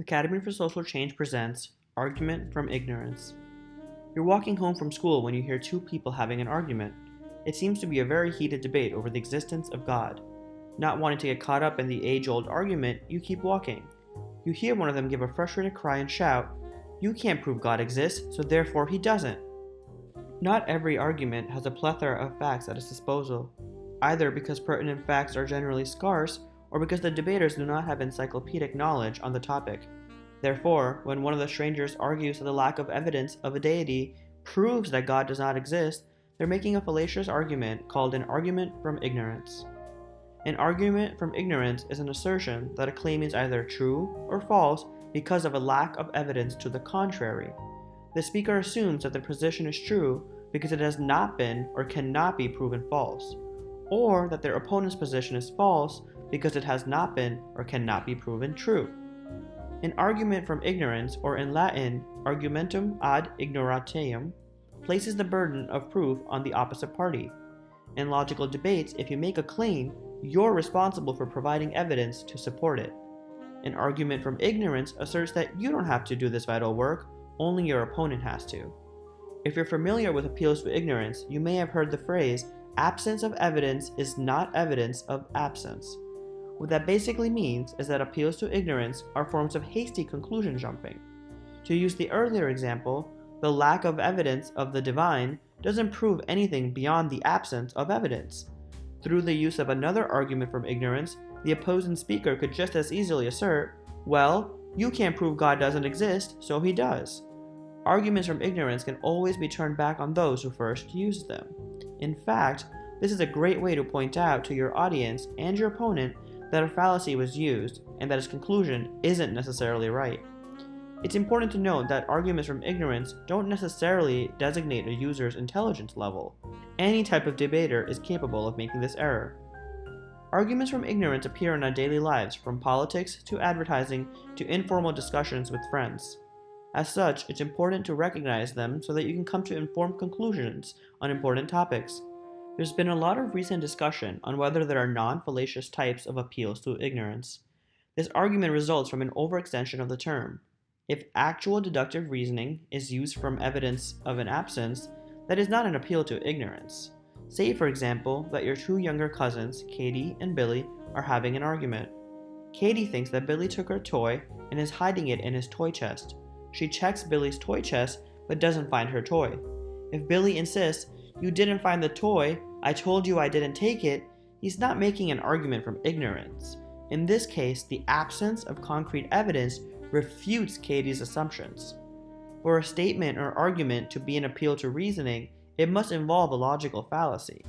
Academy for Social Change presents Argument from Ignorance. You're walking home from school when you hear two people having an argument. It seems to be a very heated debate over the existence of God. Not wanting to get caught up in the age-old argument, you keep walking. You hear one of them give a frustrated cry and shout, "You can't prove God exists, so therefore he doesn't." Not every argument has a plethora of facts at its disposal, either because pertinent facts are generally scarce or because the debaters do not have encyclopedic knowledge on the topic. Therefore, when one of the strangers argues that the lack of evidence of a deity proves that God does not exist, they're making a fallacious argument called an argument from ignorance. An argument from ignorance is an assertion that a claim is either true or false because of a lack of evidence to the contrary. The speaker assumes that the position is true because it has not been or cannot be proven false, or that their opponent's position is false because it has not been or cannot be proven true. An argument from ignorance, or in Latin, argumentum ad ignorantiam, places the burden of proof on the opposite party. In logical debates, if you make a claim, you're responsible for providing evidence to support it. An argument from ignorance asserts that you don't have to do this vital work, only your opponent has to. If you're familiar with appeals to ignorance, you may have heard the phrase, "absence of evidence is not evidence of absence." What that basically means is that appeals to ignorance are forms of hasty conclusion jumping. To use the earlier example, the lack of evidence of the divine doesn't prove anything beyond the absence of evidence. Through the use of another argument from ignorance, the opposing speaker could just as easily assert, "Well, you can't prove God doesn't exist, so he does." Arguments from ignorance can always be turned back on those who first used them. In fact, this is a great way to point out to your audience and your opponent that a fallacy was used and that its conclusion isn't necessarily right. It's important to note that arguments from ignorance don't necessarily designate a user's intelligence level. Any type of debater is capable of making this error. Arguments from ignorance appear in our daily lives, from politics to advertising to informal discussions with friends. As such, it's important to recognize them so that you can come to informed conclusions on important topics. There's been a lot of recent discussion on whether there are non-fallacious types of appeals to ignorance. This argument results from an overextension of the term. If actual deductive reasoning is used from evidence of an absence, that is not an appeal to ignorance. Say, for example, that your two younger cousins, Katie and Billy, are having an argument. Katie thinks that Billy took her toy and is hiding it in his toy chest. She checks Billy's toy chest but doesn't find her toy. If Billy insists, "You didn't find the toy, I told you I didn't take it," he's not making an argument from ignorance. In this case, the absence of concrete evidence refutes Katie's assumptions. For a statement or argument to be an appeal to reasoning, it must involve a logical fallacy.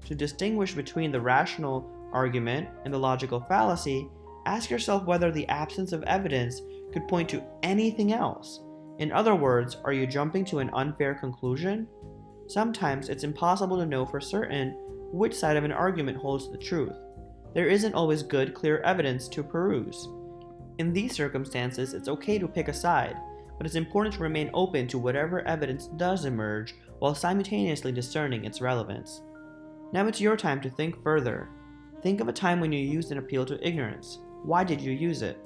To distinguish between the rational argument and the logical fallacy, ask yourself whether the absence of evidence could point to anything else. In other words, are you jumping to an unfair conclusion? Sometimes it's impossible to know for certain which side of an argument holds the truth. There isn't always good, clear evidence to peruse. In these circumstances, it's okay to pick a side, but it's important to remain open to whatever evidence does emerge while simultaneously discerning its relevance. Now it's your time to think further. Think of a time when you used an appeal to ignorance. Why did you use it?